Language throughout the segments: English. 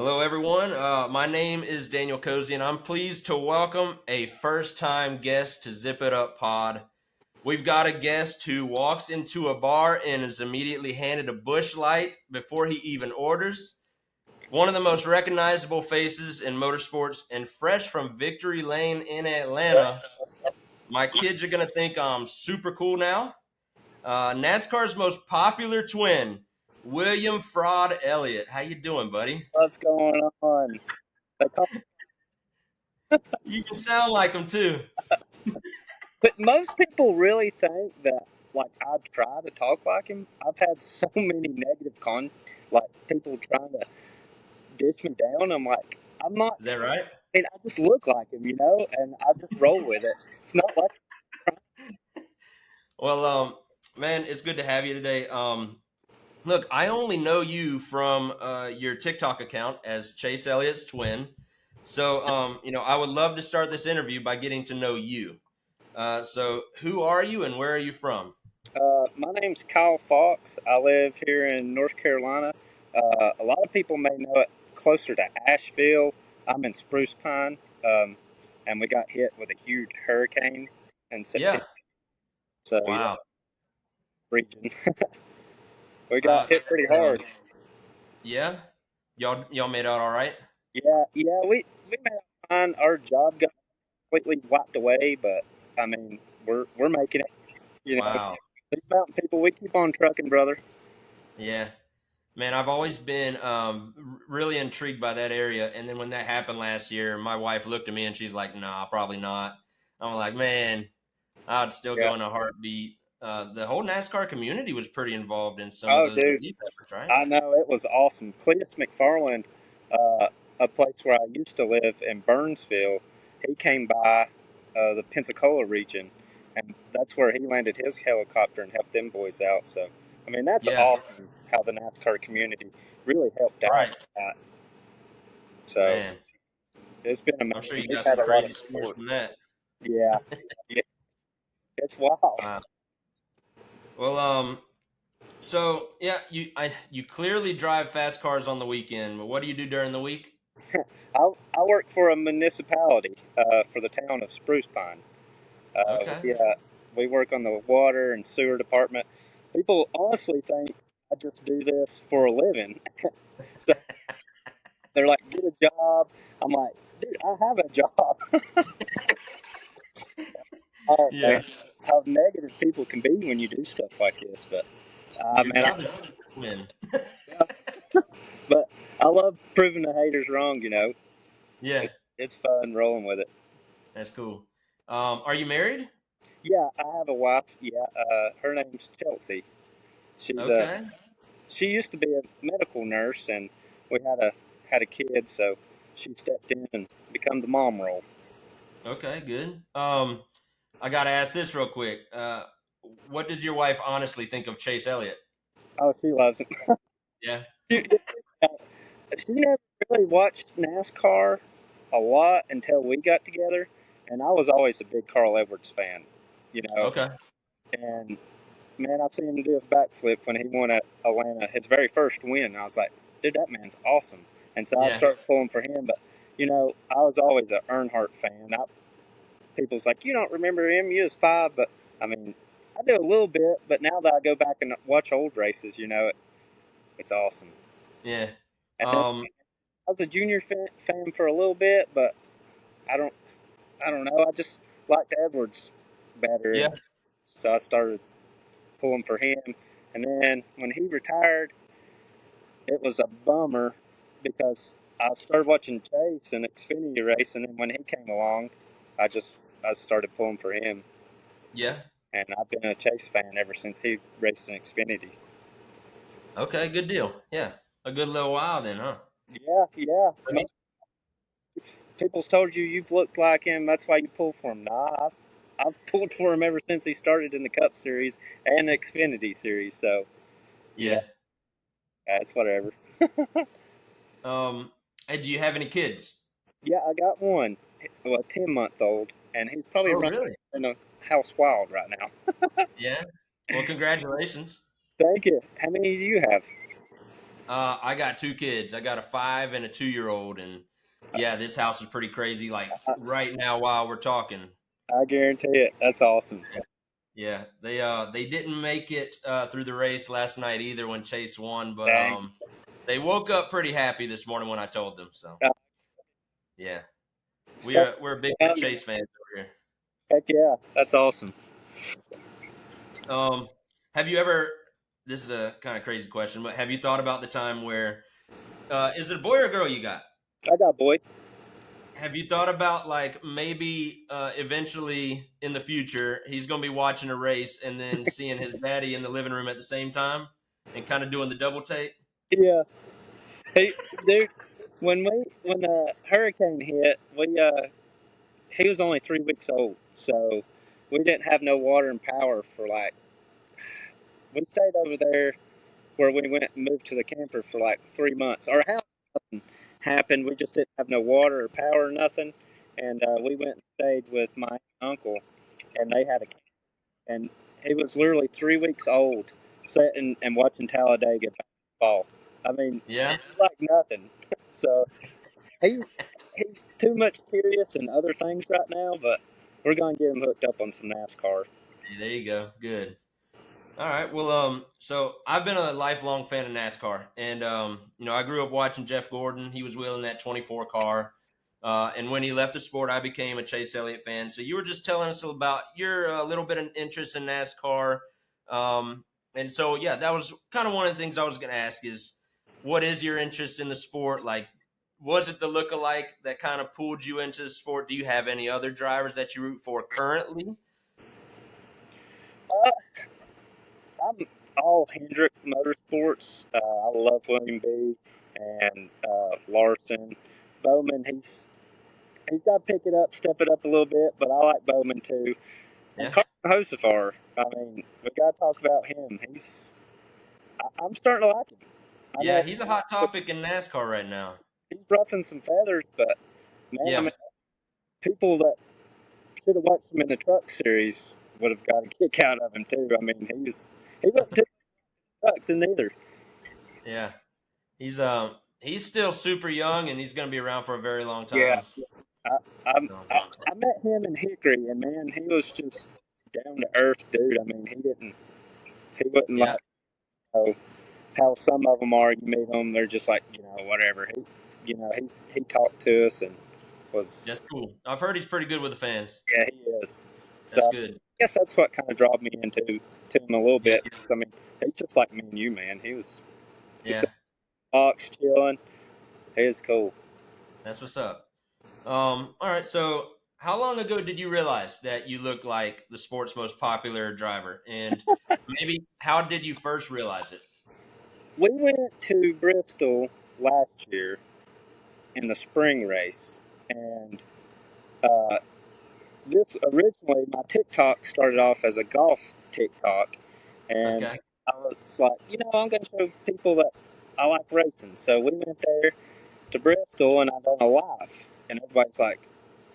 Hello, everyone. My name is Daniel Kozy, and I'm pleased to welcome a first-time guest to Zip It Up Pod. We've got a guest who walks into a bar and is immediately handed a Busch Light before he even orders. One of the most recognizable faces in motorsports and fresh from Victory Lane in Atlanta. My kids are going to think I'm super cool now. NASCAR's most popular twin, William Fraud Elliott. How you doing, buddy? What's going on? They call, You can sound like him too. but most people really think that like I try to talk like him. I've had so many like people trying to dish me down. I'm like, I'm not. Is that right? I mean, I just look like him, and I just roll with it. It's not like Well, man, it's good to have you today. Look, I only know you from your TikTok account as Chase Elliott's twin. So, I would love to start this interview by getting to know you. So, who are you and where are you from? my name's Kyle Fox. I live here in North Carolina. A lot of people may know it closer to Asheville. I'm in Spruce Pine, and we got hit with a huge hurricane in Yeah. September. So yeah, Wow. region. We got Uh, hit pretty hard. yeah. Y'all made out all right. Yeah. We made it fine. Our job got completely wiped away, but I mean, we're making it. You know, Wow. these mountain people, we keep on trucking, brother. Yeah. Man, I've always been really intrigued by that area. And then when that happened last year, my wife looked at me and she's like, "Nah, probably not." I'm like, "Man, I'd still Yeah. go in a heartbeat." The whole NASCAR community was pretty involved in some of Oh, those dude, relief efforts, right? I know it was awesome. Cletus McFarland, uh, a place where I used to live in Burnsville, he came by the Pensacola region, and that's where he landed his helicopter and helped them boys out. So, I mean, that's Yeah, awesome how the NASCAR community really helped out right, with that. So, man. it's been I'm sure amazing. you We've got had some a lot of crazy stories support. from that. Yeah, yeah, it's wild. Wow. Well, so yeah, you clearly drive fast cars on the weekend, but what do you do during the week? I work for a municipality for the town of Spruce Pine. Uh, Okay. we, uh, we work on the water and sewer department. People honestly think I just do this for a living. So they're like, get a job. I'm like, dude, I have a job. Oh, Yeah. man, how negative people can be when you do stuff like this. But, Your man, job is just a twin. yeah, but I love proving the haters wrong, Yeah, It's fun rolling with it. that's cool. Are you married? Yeah, I have a wife. Yeah, her name's Chelsea. She's a Okay. She used to be a medical nurse, and we had a kid, so she stepped in and become the mom role. Okay, good. I got to ask this real quick. What does your wife honestly think of Chase Elliott? Oh, she loves it. Yeah. She, she never really watched NASCAR a lot until we got together, and I was always a big Carl Edwards fan, you know. Okay. And man, I seen him do a backflip when he won at Atlanta, his very first win. And I was like, dude, that man's awesome. And so I Yeah. started pulling for him. But I was always an Earnhardt fan. People's like, you don't remember him? You was five, but I mean, I do a little bit. But now that I go back and watch old races, it's awesome. Yeah. And then Um, I was a junior fan for a little bit, but I don't, I don't know. I just liked Edwards better, yeah. and so I started pulling for him. And then when he retired, it was a bummer because I started watching Chase and Xfinity race, and then when he came along, I just I started pulling for him. Yeah. And I've been a Chase fan ever since he raced in Xfinity. Okay, good deal. Yeah. A good little while then, huh? Yeah. People's told you you've looked like him. That's why you pull for him. Nah, I've pulled for him ever since he started in the Cup Series and the Xfinity Series. So you know, Yeah. it's whatever. Um, hey, do you have any kids? Yeah, I got one, well, a 10-month old, and he's probably Oh, running really? in a house wild right now. Yeah. Well, congratulations. Thank you. How many do you have? I got two kids. I got a 5 and a 2 year old, and yeah, this house is pretty crazy. Like I, right now, while we're talking, I guarantee it. That's awesome. yeah, they didn't make it through the race last night either when Chase won, but Dang. they woke up pretty happy this morning when I told them. So Uh, yeah, Start we're big young. Chase fans over here. Heck yeah, that's awesome. Um, have you ever? This is a kind of crazy question, but have you thought about the time where is it a boy or a girl you got? I got boy. Have you thought about like maybe eventually in the future he's going to be watching a race and then seeing his daddy in the living room at the same time and kind of doing the double take? Yeah. Hey, dude. When the hurricane hit, he was only 3 weeks old, so we didn't have no water and power for like we stayed over there where we went and moved to the camper for like 3 months. Our house nothing happened. We just didn't have no water or power or nothing, and we went and stayed with my uncle, and they had a and he was literally 3 weeks old, sitting and watching Talladega fall. I mean, Yeah, like nothing. So he he's too much curious and other things right now, but we're gonna get him hooked up on some NASCAR. hey, there you go. Good. All right. Well, so I've been a lifelong fan of NASCAR, and I grew up watching Jeff Gordon. He was wheeling that 24 car, and when he left the sport, I became a Chase Elliott fan. So you were just telling us about your little bit of interest in NASCAR, and so yeah, that was kind of one of the things I was going to ask is, what is your interest in the sport? Like, was it the lookalike that kind of pulled you into the sport? Do you have any other drivers that you root for currently? Uh, I'm all Hendrick Motorsports. I love William B. and Larson. Bowman, he's got to pick it up, step it up a little bit, but I like Bowman too. And Yeah. Carson Hocevar, I mean, we got to talk about him. I'm starting to like him. I Yeah, know he's a hot topic in NASCAR right now. he's ruffling some feathers, but man, I Yeah, mean, people that should have watched him in the Truck Series would have got a kick out of him too. I mean, he wasn't too trucks in either. yeah. He's still super young and he's going to be around for a very long Yeah, time. I, I'm, So, I met him in Hickory, and man, he was just down to earth, dude. I mean, he wasn't yeah, like oh, how some of them are. You meet them, they're just like whatever. He talked to us and was that's cool. I've heard he's pretty good with the fans. yeah, he is. So That's I good. guess that's what kind of drawn me into to him a little Yeah, bit. 'Cause, I mean, he's just like me and you, man. He was just a yeah. box chilling. He was cool. That's what's up. All right. So, how long ago did you realize that you look like the sport's most popular driver? And maybe how did you first realize it? We went to Bristol last year in the spring race, and uh, this originally my TikTok started off as a golf TikTok, and Okay. I was like, I'm going to show people that I like racing. So we went there to Bristol, and I done a live, and everybody's like,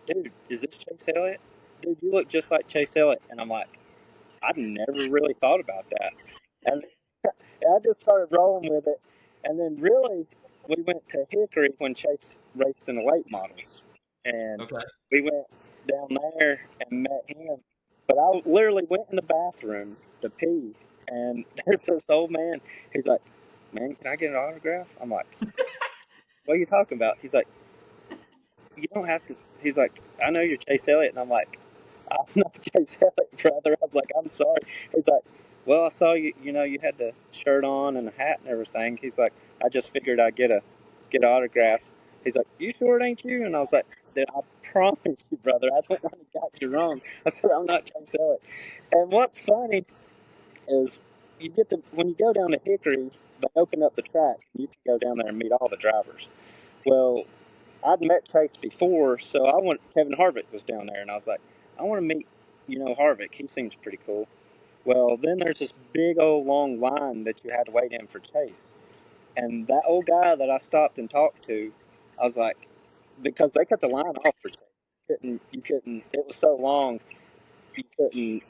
"Dude, is this Chase Elliott? Dude, you look just like Chase Elliott." And I'm like, I'd never really thought about that, and I just started rolling with it, and then really we went to Hickory when Chase raced in the late models, and Okay. we went down there and met him. But I literally went in the bathroom to pee, and there's this old man. He's like, "Man, can I get an autograph?" I'm like, "What are you talking about?" He's like, "You don't have to." He's like, "I know you're Chase Elliott," and I'm like, "I'm not Chase Elliott, brother." I was like, "I'm sorry." He's like, "Well, I saw you. You had the shirt on and the hat and everything." He's like, "I just figured I'd get an autograph." He's like, "You sure it ain't you?" And I was like, "Dude, I promise you, brother. I don't want to got you wrong." I said, "I'm not Chase Elliott." And what's funny is when you go down to Hickory, they open up the track. And you can go down there and meet all the drivers. Well, I'd met Chase before, so Kevin Harvick was down there, and I was like, I want to meet, Harvick. He seems pretty cool. Well, then there's this big old long line that you had to wait in for Chase. And that old guy that I stopped and talked to, I was like, because they cut the line off for Chase. You couldn't, it was so long, you couldn't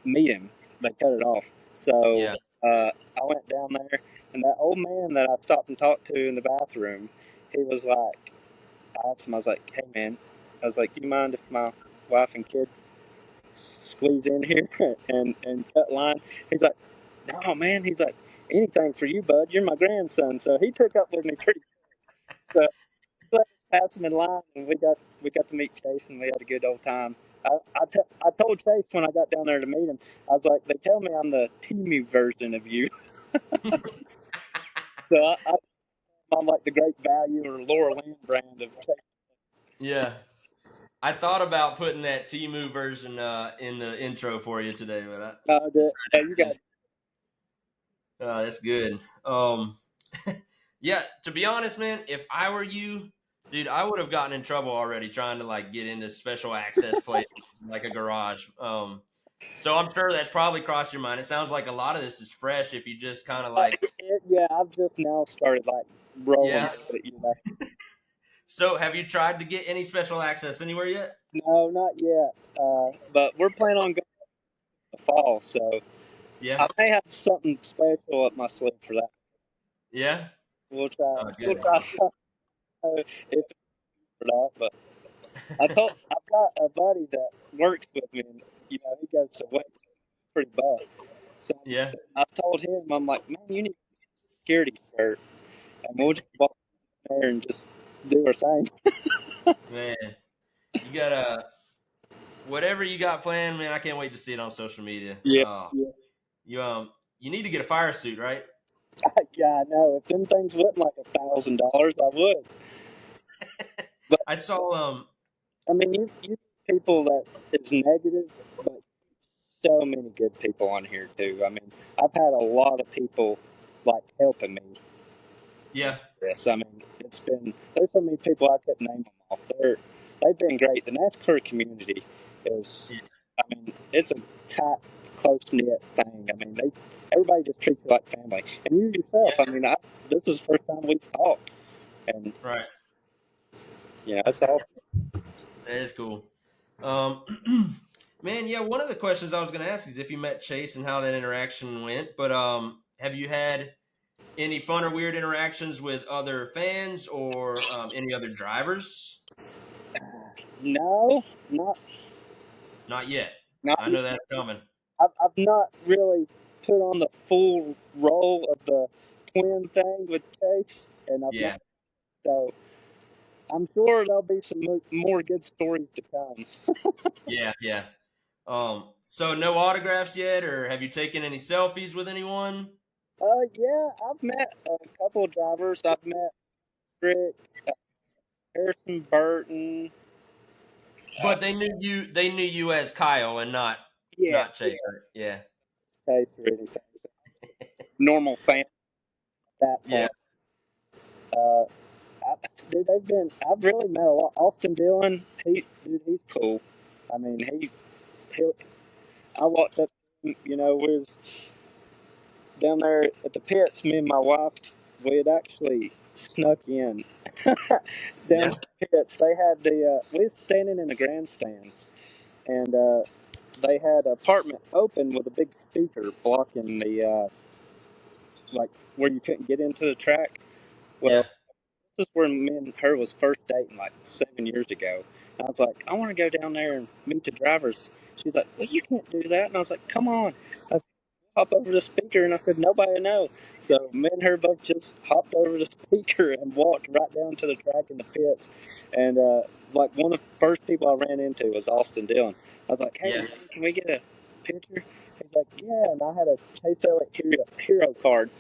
meet him. They cut it off. So Yeah. I went down there, And that old man that I stopped and talked to in the bathroom, he was like, I asked him, I was like, hey man, I was like, do you mind if my wife and kid squeeze in here and cut line? He's like, no man, he's like, anything for you, bud. You're my grandson. So he took up with me pretty good. So let us pass him in line, and we got to meet Chase, and we had a good old time. I told Chase when I got down there to meet him, I was like, they tell me I'm the Timu version of you. So I'm like the Great Value or Laura Lynn brand of Chase. Yeah. I thought about putting that Timu version in the intro for you today, but I Yeah, you decided got against. That's good. Yeah. To be honest, man, if I were you, dude, I would have gotten in trouble already trying to like get into special access places like a garage. So I'm sure that's probably crossed your mind. It sounds like a lot of this is fresh. If you just kind of like, yeah. I've just now started like rolling yeah. with it. So have you tried to get any special access anywhere yet? No, not yet. But we're planning on going in the fall, so Yeah. I may have something special up my sleeve for that. Yeah. We'll try. Oh, We'll good. try something if it's or not. But I've got a buddy that works with me, and he goes to weight pretty buff. So Yeah. I told him, I'm like, man, you need a security shirt, and we'll just walk in there and just do our thing. Man, you gotta whatever you got planned, man. I can't wait to see it on social media. Yeah, yeah, You need to get a fire suit, right? yeah. I know. If them things went like $1,000, I would. But I saw I mean, you people that is negative, but so many good people on here too. I mean, I've had a lot of people like helping me. yeah, This. I mean, there's so many people I couldn't name them off. They've been great. The NASCAR community is, yeah, I mean, it's a tight, close knit thing. I mean, everybody just treats you like family. And you yourself, yeah, I mean, this is the first time we've talked, and right. it's all. That is cool. Um man, yeah, one of the questions I was gonna ask is if you met Chase and how that interaction went, but have you had any fun or weird interactions with other fans or any other drivers? No, not Not yet. not. I know that's coming. I've not really put on the full role of the twin thing with Chase, and I've not. Yeah, So I'm sure there'll be some more good stories to come. yeah, yeah. So no autographs yet, or have you taken any selfies with anyone? Yeah, I've met a couple of drivers. I've met Rick, Harrison Burton. Uh, But they knew you as Kyle and not yeah, not Chase, right? Yeah, Chase or anything. Normal fan at that yeah, point. Uh, I, dude, I've really met a lot. Austin Dillon, he's cool. I mean, he. I walked up, we was down there at the pits. Me and my wife, we had actually snuck in down yeah, to the pits. They had we was standing in the grandstands, and they had an apartment open with a big speaker blocking the like where you couldn't get into the track. Well, yeah, this is where me and her was first dating like 7 years ago. And I was like, I want to go down there and meet the drivers. She's like, well, you can't do that. And I was like, come on. I hop over the speaker, and I said, nobody know. So me and her both just hopped over the speaker and walked right down to the track in the pits. And like one of the first people I ran into was Austin Dillon. I was like, hey, yeah. man, can we get a picture? He's like, yeah. And I had a Chase Elliott hero card.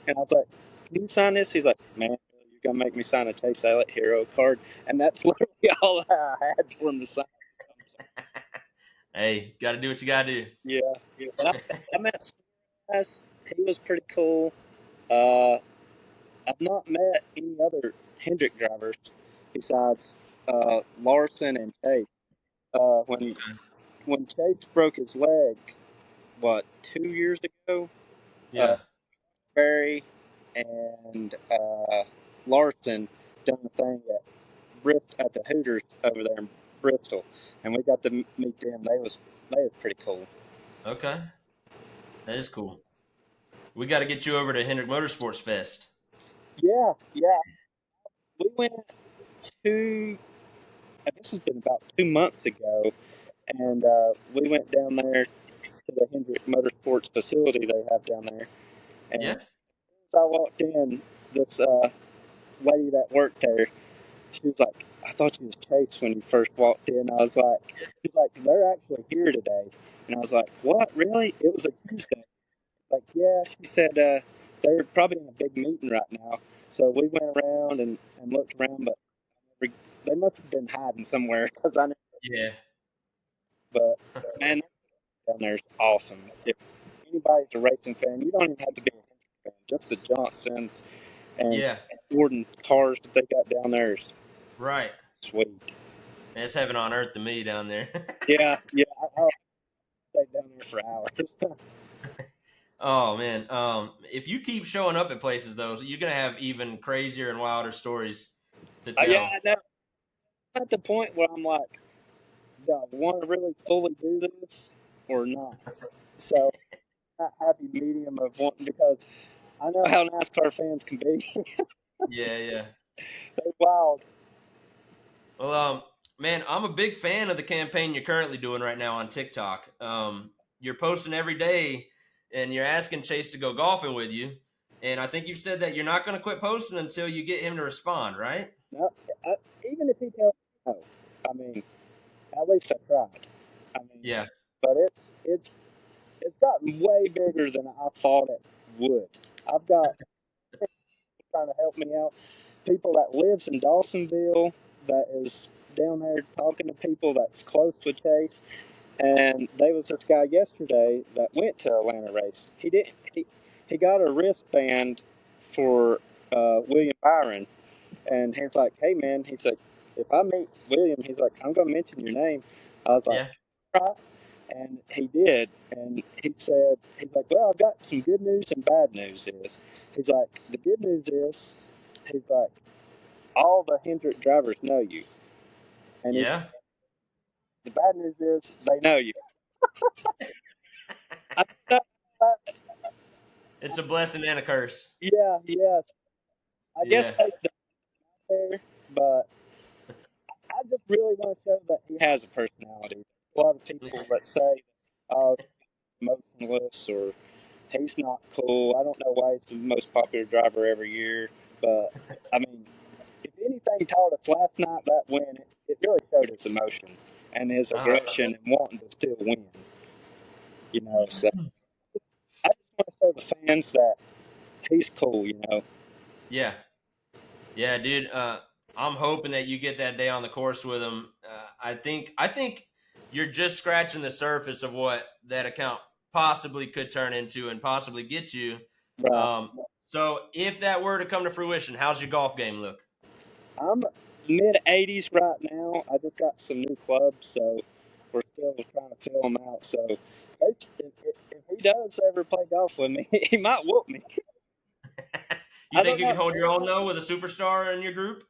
And I was like, can you sign this? He's like, man, you're going to make me sign a Chase Elliott hero card. And that's literally all I had for him to sign. So, Hey, got to do what you got to do. yeah. Yeah. And I met Suarez. He was pretty cool. Uh, I've not met any other Hendrick drivers besides Larson and Chase. When Chase broke his leg, what, 2 years ago, uh, Yeah. Barry and Larson done the thing at the Hooters over there in Bristol, and we got to meet them. They was pretty cool. Okay, that is cool. We got to get you over to Hendrick Motorsports Fest. Yeah, yeah. We went to. This has been about 2 months ago, and we went down there to the Hendrick Motorsports facility they have down there. And Yeah, as I walked in, this lady that worked there, she was like, "I thought you was Chase when you first walked in." I was like, "She's like, they're actually here today," and I was like, "What? Really? It was a Tuesday?" Like, yeah. She said they're probably in a big meeting right now. So we went around and looked around, but they must have been hiding somewhere because I know. yeah, But man, down there's awesome. If anybody's a racing fan, you don't even have to be a Hendrick fan. Just the Johnsons and yeah. Gordon cars that they got down there is Right. sweet. Man, it's heaven on earth to me down there. Yeah, yeah. I'll stay down there for hours. Oh man, if you keep showing up at places though, you're gonna have even crazier and wilder stories to Yeah, tell. I know. I'm at the point where I'm like, do I want to really fully do this or not? So, not happy medium of wanting because I know how NASCAR fans can be. Yeah, yeah. They're wild. Well, man, I'm a big fan of the campaign you're currently doing right now on TikTok. You're posting every day, and you're asking Chase to go golfing with you. And I think you've said that you're not going to quit posting until you get him to respond, right? No, I, even if he tells me no, I mean, at least I tried. I mean, Yeah, but it's gotten way bigger than I thought it would. I've got people trying to help me out. People that lives in Dawsonville that is down there talking to people that's close with Chase. And there was this guy yesterday that went to Atlanta race. He didn't. He got a wristband for William Byron, and he's like, "Hey man," he's like, "if I meet William, he's like, I'm gonna mention your name." I was like, yeah, "Right," and he did, and he said, he's like, "Well, I've got some good news and bad news. Is he's like, the good news is, he's like, all the Hendrick drivers know you, and he's yeah. the bad news is they know you." I, It's a blessing and a curse. yeah, yeah. I guess Yeah, Chase does there, but I just really want to show that he has a personality. A lot of people that say, "Oh, he's emotionless," or "he's not cool." I don't know why he's the most popular driver every year, but I mean, if anything taught us last night, that win, it really showed his emotion and his uh-huh. aggression and wanting to still win. You know, so I just want to show the fans that he's cool. You know, Yeah, yeah, dude. I'm hoping that you get that day on the course with him. I think you're just scratching the surface of what that account possibly could turn into and possibly get you. right? So if that were to come to fruition, how's your golf game look? I'm mid 80s right now. I just got some new clubs, so we're still trying to fill them out. So if he does ever play golf with me, he might whoop me. You I think don't you can know. hold your own though with a superstar in your group?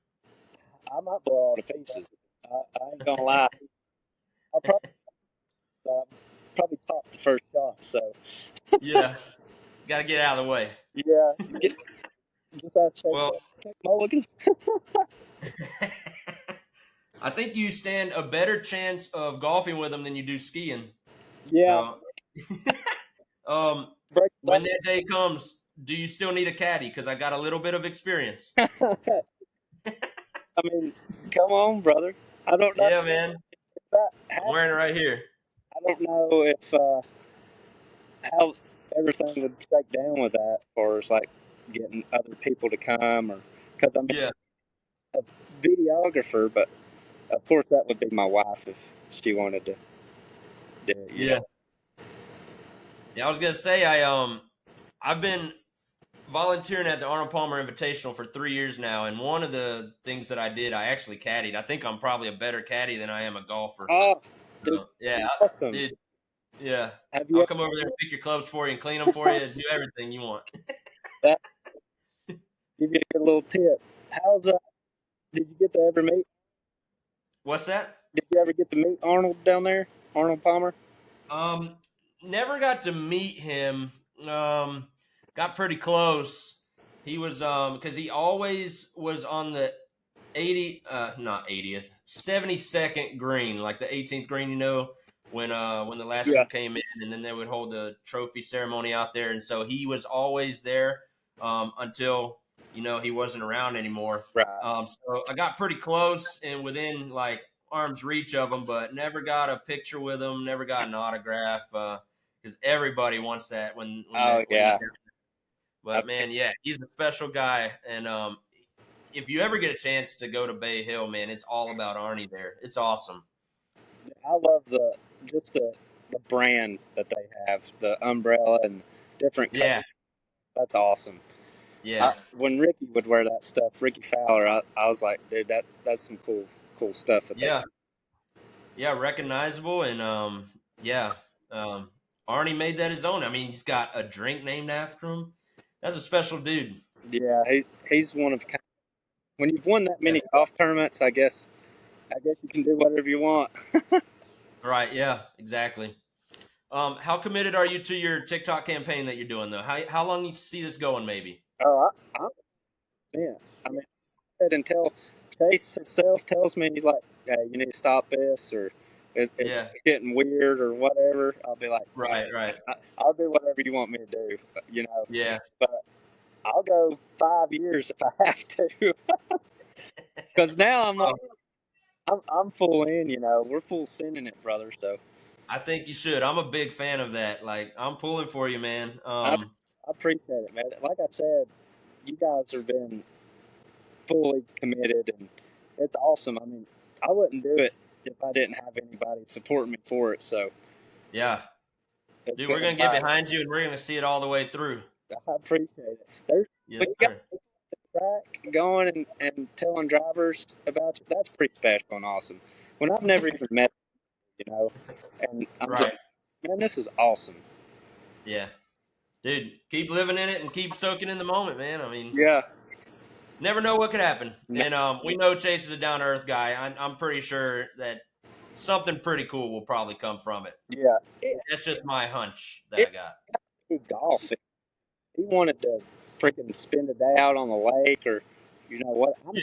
I might blow all to pieces. I ain't gonna lie. I'll probably pop the first shot. So Yeah, got to get out of the way. yeah, just ask Chase. Well, Take mulligans. I think you stand a better chance of golfing with him than you do skiing. Yeah, So, um, break when that day comes, do you still need a caddy? Because I got a little bit of experience. it. I mean, come on, brother. I don't know Yeah, man. if that I'm happened. wearing it right here. I don't know if how everything would shake down with that, as far as like getting other people to come, or because I mean, Yeah, a videographer, but of course that would be my wife if she wanted to do it. You know. yeah, yeah. I was gonna say I've been volunteering at the Arnold Palmer Invitational for 3 years now, and one of the things that I did, I actually caddied. I think I'm probably a better caddy than I am a golfer. Oh, dude, So, yeah, awesome. dude. Yeah, Have you I'll ever come over there and pick your clubs for you and clean them for you and do everything you want. that? Give you a good little tip. How's Did you get to ever meet? What's that? Did you ever get to meet Arnold down there? Arnold Palmer? Um, Never got to meet him. got pretty close. He was because he always was on the 80 not 80th 72nd green, like the 18th green, when the last Yeah. group came in, and then they would hold the trophy ceremony out there, and so he was always there until he wasn't around anymore. Right. So I got pretty close and within like arm's reach of him, but never got a picture with him, never got an autograph, because everybody wants that Oh when he's yeah. there. I, But man, yeah, he's a special guy, and if you ever get a chance to go to Bay Hill, man, it's all about Arnie there. It's awesome. I love just the brand that they have, the umbrella and different colors. Yeah, That's awesome. yeah, When Ricky would wear that stuff, Ricky Fowler, I was like, dude, that's some cool stuff that they. yeah, yeah, recognizable, and yeah, um, Arnie made that his own. I mean, he's got a drink named after him. That's a special dude. Yeah, he's one of kind. When you've won that Yeah, many golf tournaments, I guess you can do whatever you want. right. Yeah, exactly. How committed are you to your TikTok campaign that you're doing though? How long you see this going? Maybe. Oh, yeah. I mean, until Chase himself tells me he's like, "Hey, you need to stop this," or it's Yeah. getting weird or whatever. I'll be like, Right. Right. I'll do whatever you want me to do, you know. Yeah. But I'll go 5 years if I have to, because now I'm like, Um, I'm full in, you know. We're full sending it, brother. So I think you should. I'm a big fan of that. Like, I'm pulling for you, man. I, I appreciate it, man. Like I said, you guys have been fully committed, and it's awesome. I mean, I wouldn't do it if I didn't have anybody supporting me for it. So Yeah. it's Dude, we're going gonna get by. behind you and we're gonna see it all the way through. I appreciate it. There's Yes, when you got sir. the track going and telling drivers about you, that's pretty special and awesome. When I've never even met, you know, and I'm just, Right. man, this is awesome. Yeah. Dude, keep living in it and keep soaking in the moment, man. I mean, Yeah. never know what could happen. No, And we know Chase is a down to earth guy. I'm pretty sure that something pretty cool will probably come from it. yeah. It, That's just my hunch that it I got. golf. He wanted to freaking spend a day out on the lake, or you know what? Yeah.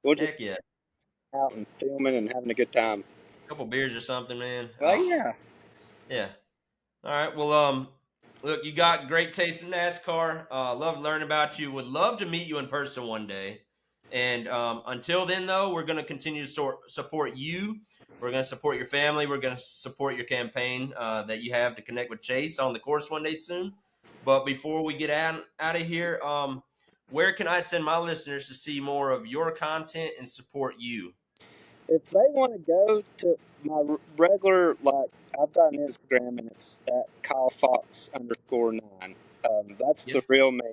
We'll just Heck yeah. out and filming and having a good time. A couple beers or something, man. Well, Oh, yeah. yeah. All right. Well, look, you got great taste in NASCAR. Love learning about you. Would love to meet you in person one day. And until then, though, we're going to continue to support you. We're going to support your family. We're going to support your campaign that you have to connect with Chase on the course one day soon. But before we get out of here, where can I send my listeners to see more of your content and support you? If they want to go to my regular, like, I've got an Instagram and it's at Kyle Fox _9. That's Yep. the real me.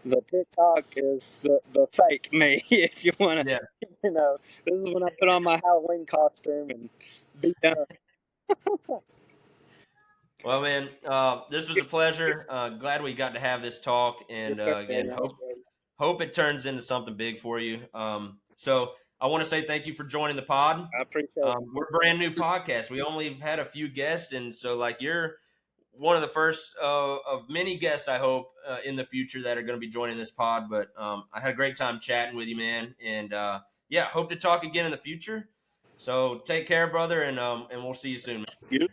The TikTok is the fake me. If you want Yeah. to, this is when I put on my Halloween costume and be done. Well, man, this was a pleasure. Glad we got to have this talk, Yes, and sir, again, Daniel. hope it turns into something big for you. So I want to say thank you for joining the pod. I appreciate it. We're a brand new podcast. We only have had a few guests, and so like you're one of the first of many guests I hope in the future that are going to be joining this pod. But I had a great time chatting with you, man, and yeah, hope to talk again in the future. So take care, brother, and we'll see you soon, man. You